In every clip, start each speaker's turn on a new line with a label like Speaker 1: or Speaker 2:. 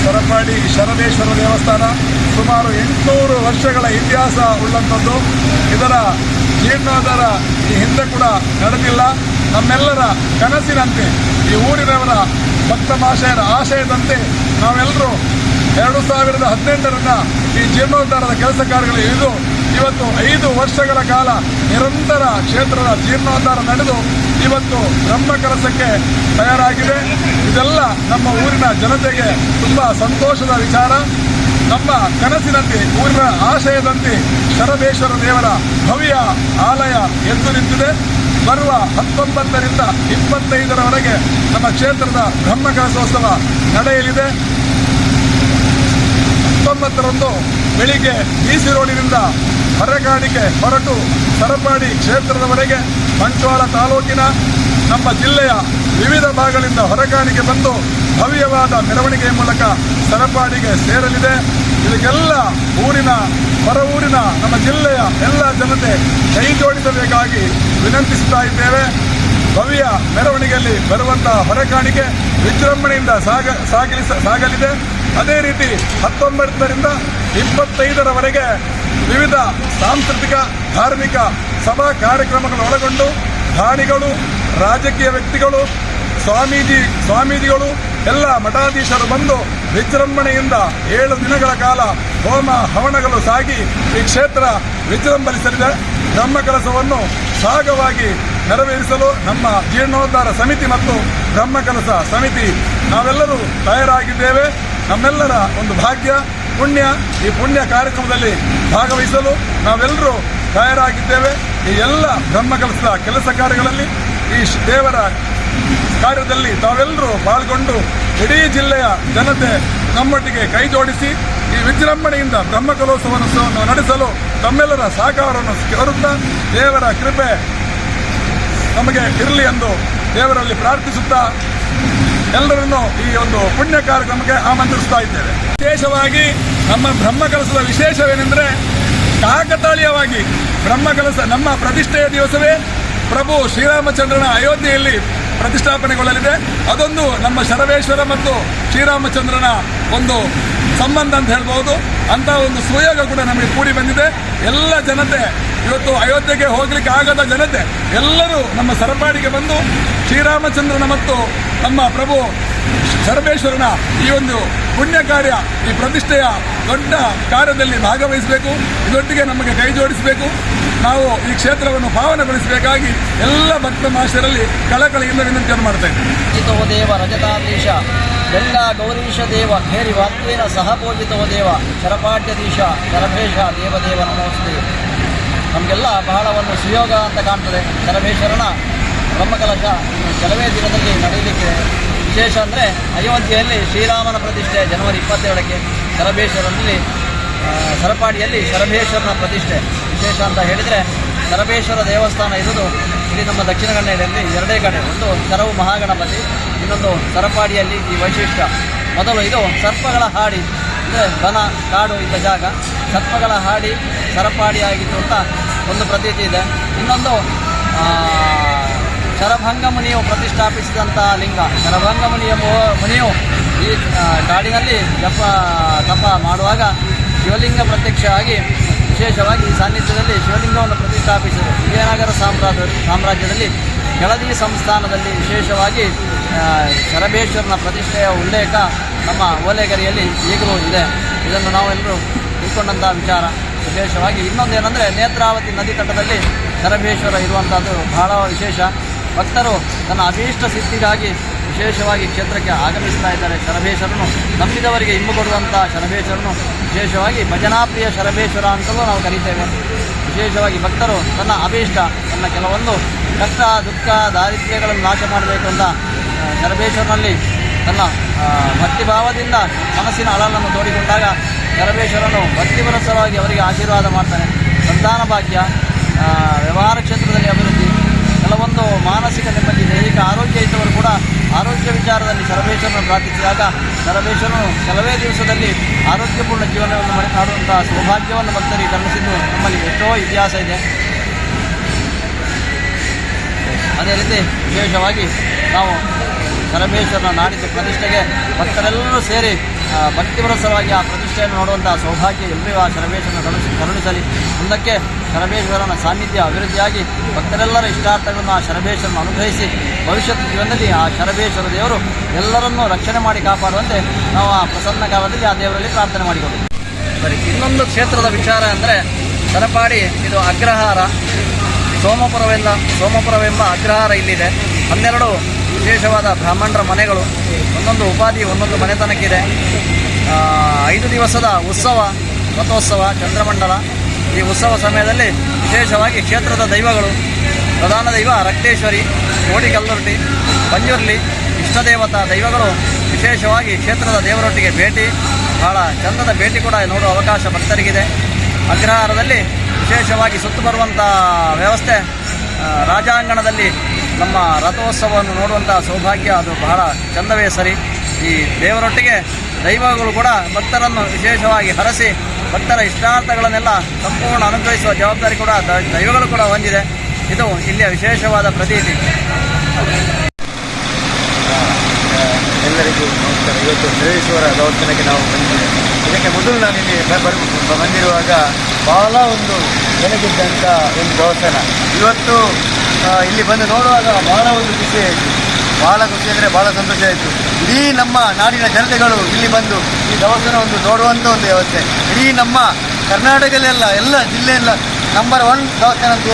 Speaker 1: ಸರಪಾಡಿ ಶರಬೇಶ್ವರ ದೇವಸ್ಥಾನ ಸುಮಾರು 800 ವರ್ಷಗಳ ಇತಿಹಾಸ ಉಳ್ಳಂಥದ್ದು. ಇದರ ಜೀರ್ಣೋದ್ಧಾರ ಈ ಹಿಂದೆ ಕೂಡ ನಡೆದಿಲ್ಲ. ನಮ್ಮೆಲ್ಲರ ಕನಸಿನಂತೆ, ಈ ಊರಿನವರ ಭಕ್ತ ಮಹಾಶಯರ ಆಶಯದಂತೆ ನಾವೆಲ್ಲರೂ 2018ರಿಂದ ಈ ಜೀರ್ಣೋದ್ಧಾರದ ಕೆಲಸ ಕಾರ್ಯಗಳು ಇಳಿದು ಇವತ್ತು 5 ವರ್ಷಗಳ ಕಾಲ ನಿರಂತರ ಕ್ಷೇತ್ರದ ಜೀರ್ಣೋದ್ಧಾರ ನಡೆದು ಇವತ್ತು ಬ್ರಹ್ಮ ಕೆಲಸಕ್ಕೆ ತಯಾರಾಗಿದೆ. ಇದೆಲ್ಲ ನಮ್ಮ ಊರಿನ ಜನತೆಗೆ ತುಂಬ ಸಂತೋಷದ ವಿಚಾರ. ನಮ್ಮ ಕನಸಿನಂತೆ, ಊರಿನ ಆಶಯದಂತೆ ಶರಬೇಶ್ವರ ದೇವರ ಭವ್ಯ ಆಲಯ ಎದ್ದು ನಿಂತಿದೆ. ಬರುವ 19ರಿಂದ 25ರವರೆಗೆ ನಮ್ಮ ಕ್ಷೇತ್ರದ ಬ್ರಹ್ಮ ಕಲಶೋತ್ಸವ ನಡೆಯಲಿದೆ. 19ರಂದು ಬೆಳಿಗ್ಗೆ ಬಿಸಿ ರೋಡಿನಿಂದ ಹೊರಗಾಣಿಕೆ ಹೊರಟು ಸರಪಾಡಿ ಕ್ಷೇತ್ರದವರೆಗೆ ಬಂಟ್ವಾಳ ತಾಲೂಕಿನ ನಮ್ಮ ಜಿಲ್ಲೆಯ ವಿವಿಧ ಭಾಗಗಳಿಂದ ಹೊರಗಾಣಿಕೆ ಬಂದು ಭವ್ಯವಾದ ಮೆರವಣಿಗೆಯ ಮೂಲಕ ಸರಪಾಡಿಗೆ ಸೇರಲಿದೆ. ಇದಕ್ಕೆಲ್ಲ ಊರಿನ ಹೊರ ಊರಿನ ನಮ್ಮ ಜಿಲ್ಲೆಯ ಎಲ್ಲ ಜನತೆ ಕೈ ಜೋಡಿಸಬೇಕಾಗಿ ವಿನಂತಿಸುತ್ತಾ ಇದ್ದೇವೆ. ಭವ್ಯ ಮೆರವಣಿಗೆಯಲ್ಲಿ ಬರುವಂತಹ ಹೊರಗಾಣಿಕೆ ವಿಜೃಂಭಣೆಯಿಂದ ಸಾಗಲಿದೆ. ಅದೇ ರೀತಿ 19ರಿಂದ 25ರವರೆಗೆ ವಿವಿಧ ಸಾಂಸ್ಕೃತಿಕ ಧಾರ್ಮಿಕ ಸಭಾ ಕಾರ್ಯಕ್ರಮಗಳು ಒಳಗೊಂಡು ದಾನಿಗಳು, ರಾಜಕೀಯ ವ್ಯಕ್ತಿಗಳು, ಸ್ವಾಮೀಜಿಗಳು ಎಲ್ಲ ಮಠಾಧೀಶರು ಬಂದು ವಿಜೃಂಭಣೆಯಿಂದ 7 ದಿನಗಳ ಕಾಲ ಹೋಮ ಹವನಗಳು ಸಾಗಿ ಈ ಕ್ಷೇತ್ರ ವಿಜೃಂಭಿಸಲಿದೆ. ಬ್ರಹ್ಮ ಕೆಲಸವನ್ನು ಸಾಗವಾಗಿ ನೆರವೇರಿಸಲು ನಮ್ಮ ಜೀರ್ಣೋದ್ಧಾರ ಸಮಿತಿ ಮತ್ತು ಬ್ರಹ್ಮ ಕೆಲಸ ಸಮಿತಿ ನಾವೆಲ್ಲರೂ ತಯಾರಾಗಿದ್ದೇವೆ. ನಮ್ಮೆಲ್ಲರ ಒಂದು ಭಾಗ್ಯ, ಪುಣ್ಯ. ಈ ಪುಣ್ಯ ಕಾರ್ಯಕ್ರಮದಲ್ಲಿ ಭಾಗವಹಿಸಲು ನಾವೆಲ್ಲರೂ ತಯಾರಾಗಿದ್ದೇವೆ. ಈ ಎಲ್ಲ ಬ್ರಹ್ಮ ಕೆಲಸದ ಕೆಲಸ ಕಾರ್ಯಗಳಲ್ಲಿ, ಈ ದೇವರ ಕಾರ್ಯದಲ್ಲಿ ತಾವೆಲ್ಲರೂ ಪಾಲ್ಗೊಂಡು ಇಡೀ ಜಿಲ್ಲೆಯ ಜನತೆ ನಮ್ಮೊಟ್ಟಿಗೆ ಕೈ ಜೋಡಿಸಿ ಈ ವಿಜೃಂಭಣೆಯಿಂದ ಬ್ರಹ್ಮ ಕಲಶೋತ್ಸವವನ್ನು ನಡೆಸಲು ತಮ್ಮೆಲ್ಲರ ಸಹಕಾರವನ್ನು ಕೋರುತ್ತಾ ದೇವರ ಕೃಪೆ ನಮಗೆ ಇರಲಿ ಎಂದು ದೇವರಲ್ಲಿ ಪ್ರಾರ್ಥಿಸುತ್ತಾ ಎಲ್ಲರನ್ನು ಈ ಒಂದು ಪುಣ್ಯ ಕಾರ್ಯಕ್ರಮಕ್ಕೆ ಆಮಂತ್ರಿಸ್ತಾ ಇದ್ದೇವೆ. ವಿಶೇಷವಾಗಿ ನಮ್ಮ ಬ್ರಹ್ಮ ಕಲಶದ ವಿಶೇಷವೇನೆಂದರೆ, ಕಾಕತಾಳೀಯವಾಗಿ ಬ್ರಹ್ಮ ಕಲಶ ನಮ್ಮ ಪ್ರತಿಷ್ಠೆಯ ದಿವಸವೇ ಪ್ರಭು ಶ್ರೀರಾಮಚಂದ್ರನ ಅಯೋಧ್ಯೆಯಲ್ಲಿ ಪ್ರತಿಷ್ಠಾಪನೆಗೊಳ್ಳಲಿದೆ. ಅದೊಂದು ನಮ್ಮ ಶರಬೇಶ್ವರ ಮತ್ತು ಶ್ರೀರಾಮಚಂದ್ರನ ಒಂದು ಸಂಬಂಧ ಅಂತ ಹೇಳ್ಬೋದು. ಅಂತ ಒಂದು ಸುಯೋಗ ಕೂಡ ನಮಗೆ ಕೂಡಿ ಬಂದಿದೆ. ಎಲ್ಲ ಜನತೆ ಇವತ್ತು ಅಯೋಧ್ಯೆಗೆ ಹೋಗ್ಲಿಕ್ಕೆ ಆಗದ ಜನತೆ ಎಲ್ಲರೂ ನಮ್ಮ ಸರಪಾಡಿಗೆ ಬಂದು ಶ್ರೀರಾಮಚಂದ್ರನ ಮತ್ತು ನಮ್ಮ ಪ್ರಭು ಶರಬೇಶ್ವರನ ಈ ಒಂದು ಪುಣ್ಯ ಕಾರ್ಯ, ಈ ಪ್ರತಿಷ್ಠೆಯ ದೊಡ್ಡ ಕಾರ್ಯದಲ್ಲಿ ಭಾಗವಹಿಸಬೇಕು. ಇದೊಟ್ಟಿಗೆ ನಮಗೆ ಕೈ ಜೋಡಿಸಬೇಕು. ನಾವು ಈ ಕ್ಷೇತ್ರವನ್ನು ಪಾವನಗೊಳಿಸಬೇಕಾಗಿ ಎಲ್ಲ ಭಕ್ತ ಮಹಾಶಯರಲ್ಲಿ ಕಳಕಳಿಯಿಂದ ವಿನಂತಿಯನ್ನು ಮಾಡ್ತಾ
Speaker 2: ಇದ್ದೇವೆ. ದೇವ ರಜತಾಧೀಶ ಗಂಗಾ ಗೌರೀಶ ದೇವ ಹೇರಿ ವಾಕ್ಯೇನ ಸಹ ಪೂಜಿತೋ ದೇವ ಶರಪಾಡ್ಯಧೀಶ ಶರಭೇಶ ದೇವದೇವ ನಮೋಸ್ತೆ. ನಮಗೆಲ್ಲ ಬಹಳ ಒಂದು ಸುಯೋಗ ಅಂತ ಕಾಣ್ತದೆ. ಶರಬೇಶ್ವರನ ಬ್ರಹ್ಮಕಲಶ ಕೆಲವೇ ದಿನದಲ್ಲಿ ನಡೆಯಲಿಕ್ಕೆ ವಿಶೇಷ ಅಂದರೆ, ಅಯೋಧ್ಯೆಯಲ್ಲಿ ಶ್ರೀರಾಮನ ಪ್ರತಿಷ್ಠೆ ಜನವರಿ 27ಕ್ಕೆ, ಶರಬೇಶ್ವರನಲ್ಲಿ ಸರಪಾಡಿಯಲ್ಲಿ ಶರಬೇಶ್ವರನ ಪ್ರತಿಷ್ಠೆ. ವಿಶೇಷ ಅಂತ ಹೇಳಿದರೆ, ಶರಬೇಶ್ವರ ದೇವಸ್ಥಾನ ಇರುವುದು ಇಲ್ಲಿ ನಮ್ಮ ದಕ್ಷಿಣ ಕನ್ನಡದಲ್ಲಿ 2 ಕಡೆ. ಒಂದು ಶರವು ಮಹಾಗಣಪತಿ, ಇನ್ನೊಂದು ಸರಪಾಡಿಯಲ್ಲಿ. ಈ ವೈಶಿಷ್ಟ್ಯ ಮೊದಲು ಇದು ಸರ್ಪಗಳ ಹಾಡಿ, ಅಂದರೆ ದನ ಕಾಡು ಇದ್ದ ಜಾಗ, ಸರ್ಪಗಳ ಹಾಡಿ ಸರಪಾಡಿಯಾಗಿತ್ತು ಅಂತ ಒಂದು ಪ್ರತೀತಿ ಇದೆ. ಇನ್ನೊಂದು ಶರಭಂಗ ಮುನಿಯು ಪ್ರತಿಷ್ಠಾಪಿಸಿದಂಥ ಲಿಂಗ. ಶರಭಂಗ ಮುನಿಯು ಈ ಕಾಡಿನಲ್ಲಿ ತಪ ಮಾಡುವಾಗ ಶಿವಲಿಂಗ ಪ್ರತ್ಯಕ್ಷ ಆಗಿ ವಿಶೇಷವಾಗಿ ಈ ಸಾನ್ನಿಧ್ಯದಲ್ಲಿ ಶಿವಲಿಂಗವನ್ನು ಪ್ರತಿಷ್ಠಾಪಿಸಿದರು. ವಿಜಯನಗರ ಸಾಮ್ರಾಜ್ಯದಲ್ಲಿ ಕೆಳದಿ ಸಂಸ್ಥಾನದಲ್ಲಿ ವಿಶೇಷವಾಗಿ ಶರಬೇಶ್ವರನ ಪ್ರತಿಷ್ಠೆಯ ಉಲ್ಲೇಖ ನಮ್ಮ ಓಲೆಗರಿಯಲ್ಲಿ ಈಗಲೂ ಇದೆ. ಇದನ್ನು ನಾವೆಲ್ಲರೂ ತಿಳ್ಕೊಂಡಂಥ ವಿಚಾರ. ವಿಶೇಷವಾಗಿ ಇನ್ನೊಂದೇನೆಂದರೆ, ನೇತ್ರಾವತಿ ನದಿ ತಟದಲ್ಲಿ ಶರಬೇಶ್ವರ ಇರುವಂಥದ್ದು ಬಹಳ ವಿಶೇಷ. ಭಕ್ತರು ತನ್ನ ಅಭೀಷ್ಟ ಸಿದ್ಧಿಗಾಗಿ ವಿಶೇಷವಾಗಿ ಕ್ಷೇತ್ರಕ್ಕೆ ಆಗಮಿಸ್ತಾ ಇದ್ದಾರೆ. ಶರಬೇಶ್ವರನು ನಂಬಿದವರಿಗೆ ಇಂಬು ಕೊಡುವಂಥ ಶರಬೇಶ್ವರನು ವಿಶೇಷವಾಗಿ ಭಜನಾಪ್ರಿಯ ಶರಬೇಶ್ವರ ಅಂತಲೂ ನಾವು ಕರೀತೇವೆ. ವಿಶೇಷವಾಗಿ ಭಕ್ತರು ತನ್ನ ಅಭೀಷ್ಟ, ತನ್ನ ಕೆಲವೊಂದು ಕಷ್ಟ ದುಃಖ ದಾರಿದ್ರ್ಯಗಳನ್ನು ನಾಶ ಮಾಡಬೇಕು ಅಂತ ಶರಬೇಶ್ವರನಲ್ಲಿ ತನ್ನ ಭಕ್ತಿಭಾವದಿಂದ ಮನಸ್ಸಿನ ಅಳಲನ್ನು ತೋಡಿಕೊಂಡಾಗ ಶರಬೇಶ್ವರನು ಭಕ್ತಿಪರಸವಾಗಿ ಅವರಿಗೆ ಆಶೀರ್ವಾದ ಮಾಡ್ತಾನೆ. ಸಂತಾನ ಭಾಗ್ಯ, ವ್ಯವಹಾರ ಕ್ಷೇತ್ರದಲ್ಲಿ ಅಭಿವೃದ್ಧಿ, ಕೆಲವೊಂದು ಮಾನಸಿಕ ನೆಮ್ಮದಿ, ದೈಹಿಕ ಆರೋಗ್ಯ ಇದ್ದವರು ಕೂಡ ಆರೋಗ್ಯ ವಿಚಾರದಲ್ಲಿ ಶರಬೇಶ್ವರನ ಪ್ರಾರ್ಥಿಸಿದಾಗ ಶರಬೇಶ್ವರನು ಕೆಲವೇ ದಿವಸದಲ್ಲಿ ಆರೋಗ್ಯಪೂರ್ಣ ಜೀವನವನ್ನು ಮಾಡುವಂಥ ಸೌಭಾಗ್ಯವನ್ನು ಭಕ್ತರಿಗೆ ಕರುಣಿಸಿದ್ದು ನಮ್ಮಲ್ಲಿ ಎಷ್ಟೋ ಇತಿಹಾಸ ಇದೆ. ಅದೇ ರೀತಿ ವಿಶೇಷವಾಗಿ ನಾವು ಶರಬೇಶ್ವರನ ನಾಡಿದ್ದು ಪ್ರತಿಷ್ಠೆಗೆ ಭಕ್ತರೆಲ್ಲರೂ ಸೇರಿ ಭಕ್ತಿಪರಸವಾಗಿ ಆ ಪ್ರತಿಷ್ಠೆಯನ್ನು ನೋಡುವಂತಹ ಸೌಭಾಗ್ಯ ಎಲ್ಲರಿಗೂ ಆ ಶರಬೇಶ್ವರನ ಕರುಣಿಸಲಿ. ಮುಂದಕ್ಕೆ ಶರಬೇಶ್ವರನ ಸಾನ್ನಿಧ್ಯ ಅಭಿವೃದ್ಧಿಯಾಗಿ ಭಕ್ತರೆಲ್ಲರ ಇಷ್ಟಾರ್ಥಗಳನ್ನು ಆ ಶರಬೇಶ್ವರನ ಅನುಗ್ರಹಿಸಿ ಭವಿಷ್ಯದ ಜೀವನದಲ್ಲಿ ಆ ಶರಬೇಶ್ವರ ದೇವರು ಎಲ್ಲರನ್ನೂ ರಕ್ಷಣೆ ಮಾಡಿ ಕಾಪಾಡುವಂತೆ ನಾವು ಆ ಪ್ರಸನ್ನ ಕಾಲದಲ್ಲಿ ಆ ದೇವರಲ್ಲಿ ಪ್ರಾರ್ಥನೆ ಮಾಡಿಕೊಳ್ಳುತ್ತೇವೆ. ಸರಿ, ಇನ್ನೊಂದು ಕ್ಷೇತ್ರದ ವಿಚಾರ ಅಂದರೆ ಸರಪಾಡಿ ಇದು ಅಗ್ರಹಾರ ಸೋಮಪುರವೆಂಬ ಅಗ್ರಹಾರ ಇಲ್ಲಿದೆ. 12 ವಿಶೇಷವಾದ ಬ್ರಾಹ್ಮಣರ ಮನೆಗಳು, ಒಂದೊಂದು ಉಪಾಧಿ ಒಂದೊಂದು ಮನೆತನಕ್ಕಿದೆ. 5 ದಿವಸದ ಉತ್ಸವ, ರಥೋತ್ಸವ, ಚಂದ್ರಮಂಡಲ. ಈ ಉತ್ಸವ ಸಮಯದಲ್ಲಿ ವಿಶೇಷವಾಗಿ ಕ್ಷೇತ್ರದ ದೈವಗಳು, ಪ್ರಧಾನ ದೈವ ರಕ್ತೇಶ್ವರಿ, ಕೋಡಿಕಲ್ಲುರ್ಟಿ, ಪಂಜುರ್ಲಿ, ಇಷ್ಟದೇವತಾ ದೈವಗಳು ವಿಶೇಷವಾಗಿ ಕ್ಷೇತ್ರದ ದೇವರೊಟ್ಟಿಗೆ ಭೇಟಿ, ಬಹಳ ಚಂದದ ಭೇಟಿ ಕೂಡ ನೋಡುವ ಅವಕಾಶ ಭಕ್ತರಿಗಿದೆ. ಅಗ್ರಹಾರದಲ್ಲಿ ವಿಶೇಷವಾಗಿ ಸುತ್ತು ಬರುವಂಥ ವ್ಯವಸ್ಥೆ, ರಾಜಾಂಗಣದಲ್ಲಿ ನಮ್ಮ ರಥೋತ್ಸವವನ್ನು ನೋಡುವಂಥ ಸೌಭಾಗ್ಯ ಅದು ಬಹಳ ಚಂದವೇ ಸರಿ. ಈ ದೇವರೊಟ್ಟಿಗೆ ದೈವಗಳು ಕೂಡ ಭಕ್ತರನ್ನು ವಿಶೇಷವಾಗಿ ಹರಸಿ ಭಕ್ತರ ಇಷ್ಟಾರ್ಥಗಳನ್ನೆಲ್ಲ ಸಂಪೂರ್ಣ ಅನುಗ್ರಹಿಸುವ ಜವಾಬ್ದಾರಿ ಕೂಡ ದೈವಗಳು ಕೂಡ ಹೊಂದಿದೆ. ಇದು ಇಲ್ಲಿಯ ವಿಶೇಷವಾದ ಪ್ರತೀತಿ.
Speaker 3: ಎಲ್ಲರಿಗೂ ನಮಸ್ಕಾರ. ಇವತ್ತು ಶರಬೇಶ್ವರ ದೇವಸ್ಥಾನಕ್ಕೆ ನಾವು ಬಂದಿದ್ದೇವೆ. ಇದಕ್ಕೆ ಮೊದಲು ನಾನು ಇಲ್ಲಿ ಬಂದಿರುವಾಗ ಬಹಳ ಒಂದು ಬೆಳಗಿದ್ದಂಥ ಒಂದು ದೇವಸ್ಥಾನ. ಇವತ್ತು ಇಲ್ಲಿ ಬಂದು ನೋಡುವಾಗ ಬಹಳ ಒಂದು ಖುಷಿ ಆಯಿತು. ಬಹಳ ಖುಷಿ ಅಂದರೆ ಬಹಳ ಸಂತೋಷ ಆಯಿತು. ಇಡೀ ನಮ್ಮ ನಾಡಿನ ಜನತೆಗಳು ಇಲ್ಲಿ ಬಂದು ಈ ದೇವಸ್ಥಾನವನ್ನು ನೋಡುವಂಥ ಒಂದು ವ್ಯವಸ್ಥೆ. ಇಡೀ ನಮ್ಮ ಕರ್ನಾಟಕದಲ್ಲೆಲ್ಲ ಎಲ್ಲ ಜಿಲ್ಲೆಯಲ್ಲ ನಂಬರ್ 1 ದೇವಸ್ಥಾನ ಅಂತ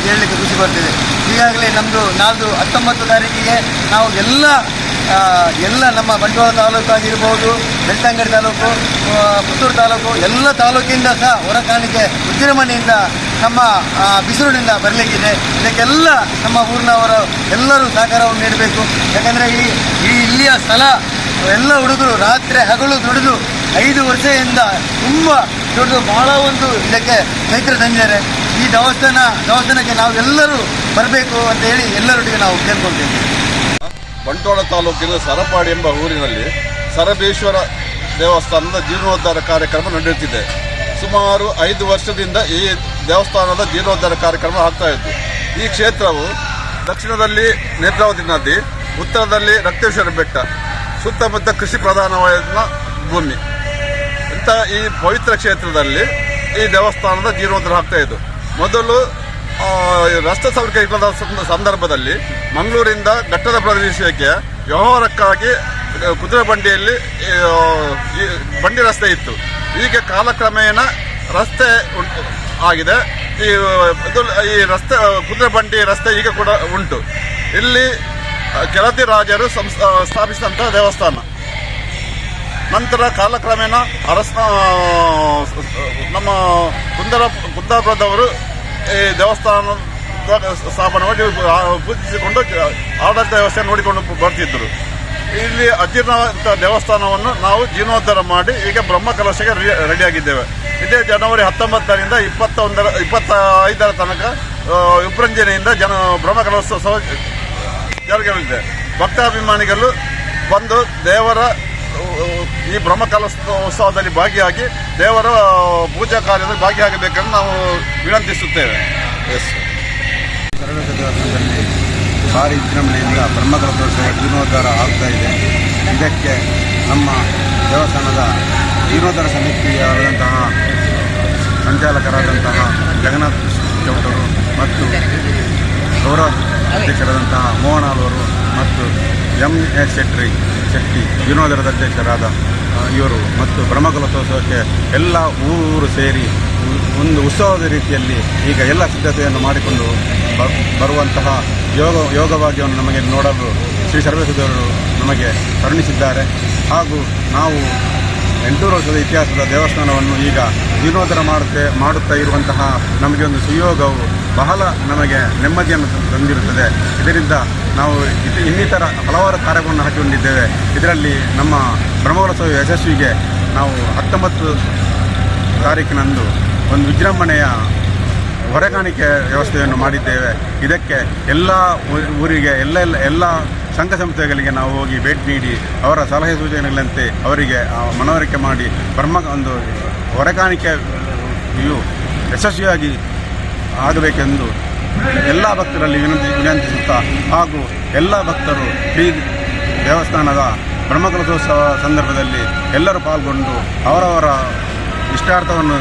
Speaker 3: ಹೇಳಲಿಕ್ಕೆ ಖುಷಿ ಬರ್ತಿದೆ. ಈಗಾಗಲೇ ನಮ್ಮದು 19 ತಾರೀಕಿಗೆ ನಾವು ಎಲ್ಲ ನಮ್ಮ ಬಂಟ್ವಾಳ ತಾಲೂಕು ಆಗಿರ್ಬೋದು, ಬೆಳ್ತಂಗಡಿ ತಾಲೂಕು, ಪುತ್ತೂರು ತಾಲೂಕು, ಎಲ್ಲ ತಾಲೂಕಿಂದ ಸಹ ಹೊರಕಾಣಿಕೆ ಉಜ್ಜಿರಮನೆಯಿಂದ ನಮ್ಮ ಬಿಸಿಲುನಿಂದ ಬರಲಿಕ್ಕಿದೆ. ಇದಕ್ಕೆಲ್ಲ ನಮ್ಮ ಊರಿನವರು ಎಲ್ಲರೂ ಸಹಕಾರವನ್ನು ನೀಡಬೇಕು. ಯಾಕಂದರೆ ಇಲ್ಲಿಯ ಸ್ಥಳ ಎಲ್ಲ ಹುಡುಗರು ರಾತ್ರಿ ಹಗಲು ದುಡಿದು 5 ವರ್ಷದಿಂದ ತುಂಬ ದುಡಿದು ಬಹಳ ಒಂದು ಇದಕ್ಕೆ ಚೈತ್ರ ತಂದಿದ್ದಾರೆ. ಈ ದೇವಸ್ಥಾನಕ್ಕೆ ನಾವು ಎಲ್ಲರೂ ಬರಬೇಕು ಅಂತ ಹೇಳಿ ಎಲ್ಲರೊಟ್ಟಿಗೆ ನಾವು ಕೇಳ್ಕೊಳ್ತೇವೆ.
Speaker 4: ಬಂಟ್ವಾಳ ತಾಲೂಕಿನ ಸರಪಾಡಿ ಎಂಬ ಊರಿನಲ್ಲಿ ಶರಬೇಶ್ವರ ದೇವಸ್ಥಾನದ ಜೀರ್ಣೋದ್ಧಾರ ಕಾರ್ಯಕ್ರಮ ನಡೆಯುತ್ತಿದೆ. ಸುಮಾರು 5 ವರ್ಷದಿಂದ ಈ ದೇವಸ್ಥಾನದ ಜೀರ್ಣೋದ್ಧಾರ ಕಾರ್ಯಕ್ರಮ ಆಗ್ತಾ ಇತ್ತು. ಈ ಕ್ಷೇತ್ರವು ದಕ್ಷಿಣದಲ್ಲಿ ನೇತ್ರಾವತಿ ನದಿ, ಉತ್ತರದಲ್ಲಿ ರಕ್ತೇಶ್ವರ ಬೆಟ್ಟ, ಸುತ್ತಮುತ್ತ ಕೃಷಿ ಪ್ರಧಾನವಾದ ಭೂಮಿ. ಇಂಥ ಈ ಪವಿತ್ರ ಕ್ಷೇತ್ರದಲ್ಲಿ ಈ ದೇವಸ್ಥಾನದ ಜೀರ್ಣೋದ್ಧಾರ ಆಗ್ತಾ ಇತ್ತು. ಮೊದಲು ರಸ್ತೆ ಸೌಕರ್ಯ ಇಲ್ಲದ ಸಂದರ್ಭದಲ್ಲಿ ಮಂಗಳೂರಿಂದ ಘಟ್ಟದ ಪ್ರದೇಶಕ್ಕೆ ವ್ಯವಹಾರಕ್ಕಾಗಿ ಕುದುರೆ ಬಂಡಿಯಲ್ಲಿ ಬಂಡಿ ರಸ್ತೆ ಇತ್ತು. ಈಗ ಕಾಲಕ್ರಮೇಣ ರಸ್ತೆ ಆಗಿದೆ. ಈ ರಸ್ತೆ ಕುದುರೆ ಬಂಡಿ ರಸ್ತೆ ಈಗ ಕೂಡ ಉಂಟು. ಇಲ್ಲಿ ಕೆಳದಿ ರಾಜರು ಸ್ಥಾಪಿಸಿದಂಥ ದೇವಸ್ಥಾನ. ನಂತರ ಕಾಲಕ್ರಮೇಣ ನಮ್ಮ ಕುಂದಾಪುರದವರು ಈ ದೇವಸ್ಥಾನದ ಸ್ಥಾಪನೆ ಮಾಡಿ ಪೂಜಿಸಿಕೊಂಡು ಆಡಳಿತ ವ್ಯವಸ್ಥೆ ನೋಡಿಕೊಂಡು ಬರ್ತಿದ್ದರು. ಇಲ್ಲಿ ಅಜೀರ್ಣ ದೇವಸ್ಥಾನವನ್ನು ನಾವು ಜೀರ್ಣೋದ್ಧಾರ ಮಾಡಿ ಈಗ ಬ್ರಹ್ಮಕಲಶಕ್ಕೆ ರೆಡಿಯಾಗಿದ್ದೇವೆ. ಇದೇ ಜನವರಿ 19ರಿಂದ 25ರ ತನಕ ವಿಭ್ರಂಜನೆಯಿಂದ ಬ್ರಹ್ಮಕಲಶೋತ್ಸವ ಜರುಗಲಿದೆ. ಭಕ್ತಾಭಿಮಾನಿಗಳು ಬಂದು ದೇವರ ಈ ಬ್ರಹ್ಮಕಲಶೋತ್ಸವದಲ್ಲಿ ಭಾಗಿಯಾಗಿ ದೇವರ ಪೂಜಾ ಕಾರ್ಯದಲ್ಲಿ ಭಾಗಿಯಾಗಬೇಕೆಂದು ನಾವು ವಿನಂತಿಸುತ್ತೇವೆ.
Speaker 3: ಶರಬೇಶ್ವರ ದೇವಸ್ಥಾನದಲ್ಲಿ ಭಾರಿ ವಿಜೃಂಭಣೆಯಿಂದ ಬ್ರಹ್ಮಕಲಶೋತ್ಸವ ಜೀರ್ಣೋದ್ಧಾರ ಆಗ್ತಾ ಇದೆ. ಇದಕ್ಕೆ ನಮ್ಮ ದೇವಸ್ಥಾನದ ಜೀರ್ಣೋದ್ಧಾರ ಸಮಿತಿಯಾದಂತಹ ಸಂಚಾಲಕರಾದಂತಹ ಜಗನ್ನಾಥ್ ಚೌಟರು ಮತ್ತು ಗೌರವ ಅಧ್ಯಕ್ಷರಾದಂತಹ ಮೋಹನ್ ಅವರು ಮತ್ತು MS ಶೆಟ್ಟಿ ಜೀರ್ಣೋದ್ಧಾರದ ಅಧ್ಯಕ್ಷರಾದ ಇವರು ಮತ್ತು ಬ್ರಹ್ಮಕಲಶೋತ್ಸವಕ್ಕೆ ಎಲ್ಲ ಊರು ಸೇರಿ ಒಂದು ಉತ್ಸವದ ರೀತಿಯಲ್ಲಿ ಈಗ ಎಲ್ಲ ಸಿದ್ಧತೆಯನ್ನು ಮಾಡಿಕೊಂಡು ಬರುವಂತಹ ಯೋಗಭಾಗ್ಯವನ್ನು ನಮಗೆ ನೋಡಲು ಶ್ರೀ ಶರಬೇಶ್ವರ ದೇವರು ನಮಗೆ ಕರುಣಿಸಿದ್ದಾರೆ. ಹಾಗೂ ನಾವು 800 ವರ್ಷದ ಇತಿಹಾಸದ ದೇವಸ್ಥಾನವನ್ನು ಈಗ ಜೀರ್ಣೋದ್ಧಾರ ಮಾಡುತ್ತಾ ಇರುವಂತಹ ನಮಗೆ ಒಂದು ಸುಯೋಗವು ಬಹಳ ನಮಗೆ ನೆಮ್ಮದಿಯನ್ನು ತಂದಿರುತ್ತದೆ. ಇದರಿಂದ ನಾವು ಇನ್ನಿತರ ಹಲವಾರು ಕಾರ್ಯವನ್ನು ಹಾಕಿಕೊಂಡಿದ್ದೇವೆ. ಇದರಲ್ಲಿ ನಮ್ಮ ಬ್ರಹ್ಮಕಲಶೋತ್ಸವ ಯಶಸ್ವಿಗೆ ನಾವು 19 ತಾರೀಕಿನಂದು ಒಂದು ವಿಜೃಂಭಣೆಯ ಹೊರೆಕಾಣಿಕೆ ವ್ಯವಸ್ಥೆಯನ್ನು ಮಾಡಿದ್ದೇವೆ. ಇದಕ್ಕೆ ಎಲ್ಲ ಊರಿಗೆ ಎಲ್ಲ ಸಂಘ ಸಂಸ್ಥೆಗಳಿಗೆ ನಾವು ಹೋಗಿ ಭೇಟಿ ನೀಡಿ ಅವರ ಸಲಹೆ ಸೂಚನೆಗಳಂತೆ ಅವರಿಗೆ ಮನವರಿಕೆ ಮಾಡಿ ಒಂದು ಹೊರೆಕಾಣಿಕೆಯು ಯಶಸ್ವಿಯಾಗಿ ಆಗಬೇಕೆಂದು ಎಲ್ಲ ಭಕ್ತರಲ್ಲಿ ವಿನಂತಿಸುತ್ತಾ ಹಾಗೂ ಎಲ್ಲ ಭಕ್ತರು
Speaker 5: ದೇವಸ್ಥಾನದ ಬ್ರಹ್ಮಕಲಶೋತ್ಸವ ಸಂದರ್ಭದಲ್ಲಿ ಎಲ್ಲರೂ ಪಾಲ್ಗೊಂಡು ಅವರವರ ಇಷ್ಟಾರ್ಥವನ್ನು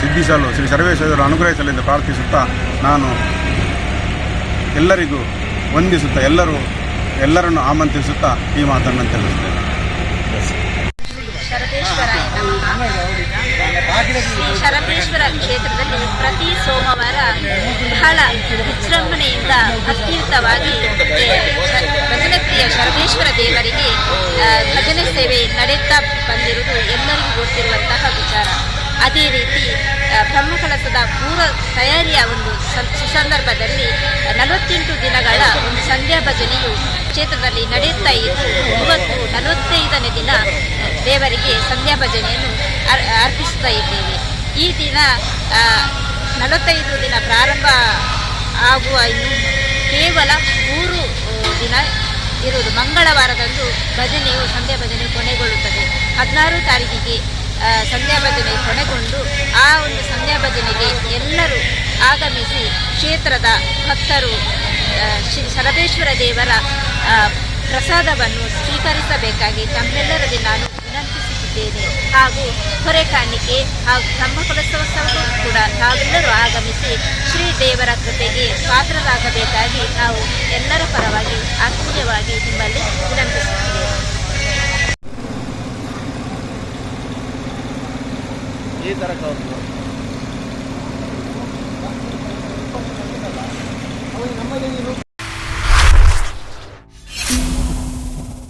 Speaker 5: ಸಿದ್ಧಿಸಲು ಶ್ರೀ ಸರ್ವೇಶ್ವರರು ಅನುಗ್ರಹಿಸಲೆಂದು ಪ್ರಾರ್ಥಿಸುತ್ತಾ ನಾನು ಎಲ್ಲರಿಗೂ ವಂದಿಸುತ್ತಾ ಎಲ್ಲರನ್ನು ಆಮಂತ್ರಿಸುತ್ತಾ ಈ ಮಾತನ್ನು ತಿಳಿಸುತ್ತೇನೆ.
Speaker 6: ಶರಬೇಶ್ವರಾಯ ನಮಃ. ಶ್ರೀ ಶರಬೇಶ್ವರ ಕ್ಷೇತ್ರದಲ್ಲಿ ಪ್ರತಿ ಸೋಮವಾರ ಬಹಳ ವಿಜೃಂಭಣೆಯಿಂದ ಭಕ್ತಿಯುತವಾಗಿ ಭಜನೆ ಪ್ರಿಯ ಶರಬೇಶ್ವರ ದೇವರಿಗೆ ಭಜನೆ ಸೇವೆ ನಡೆಯುತ್ತಾ ಬಂದಿರುವುದು ಎಲ್ಲರಿಗೂ ಗೊತ್ತಿರುವಂತಹ ವಿಚಾರ. ಅದೇ ರೀತಿ ಬ್ರಹ್ಮಕಲಶದ ಪೂರ್ವ ತಯಾರಿಯ ಒಂದು ಸುಸಂದರ್ಭದಲ್ಲಿ 48 ದಿನಗಳ ಒಂದು ಸಂಧ್ಯಾ ಭಜನೆಯು ಕ್ಷೇತ್ರದಲ್ಲಿ ನಡೆಯುತ್ತಾ ಇದ್ದು ಇವತ್ತು 45ನೇ ದಿನ ದೇವರಿಗೆ ಸಂಧ್ಯಾ ಭಜನೆಯನ್ನು ಅರ್ಪಿಸುತ್ತಾ ಇದ್ದೇವೆ. ಈ ದಿನ 45 ದಿನ ಪ್ರಾರಂಭ ಆಗುವ ಇನ್ನು ಕೇವಲ 3 ದಿನ ಇರುವುದು. ಮಂಗಳವಾರದಂದು ಭಜನೆಯು ಸಂಧ್ಯಾ ಭಜನೆ ಕೊನೆಗೊಳ್ಳುತ್ತದೆ. 16 ತಾರೀಕಿಗೆ ಸಂಧ್ಯಾ ಭಜನೆ ಕೊನೆಗೊಂಡು ಆ ಒಂದು ಸಂಧ್ಯಾ ಭಜನೆಗೆ ಎಲ್ಲರೂ ಆಗಮಿಸಿ ಕ್ಷೇತ್ರದ ಭಕ್ತರು ಶ್ರೀ ಶರಬೇಶ್ವರ ದೇವರ ಪ್ರಸಾದವನ್ನು ಸ್ವೀಕರಿಸಬೇಕಾಗಿ ತಮ್ಮೆಲ್ಲರಲ್ಲಿ ನಾನು ವಿನಂತಿಸುತ್ತಿದ್ದೇನೆ. ಹಾಗೂ ಹೊರೆ ಕಾಣಿಕೆ ಹಾಗೂ ಬ್ರಹ್ಮಕಲಶೋತ್ಸವಕ್ಕೂ ಕೂಡ ತಾವೆಲ್ಲರೂ ಆಗಮಿಸಿ ಶ್ರೀ ದೇವರ ಕೃಪೆಗೆ ಪಾತ್ರರಾಗಬೇಕಾಗಿ ನಾವು ಎಲ್ಲರ ಪರವಾಗಿ ಆತ್ಮೀಯವಾಗಿ ನಿಮ್ಮಲ್ಲಿ ವಿನಂತಿಸುತ್ತೇವೆ.
Speaker 2: ಈ ಥರ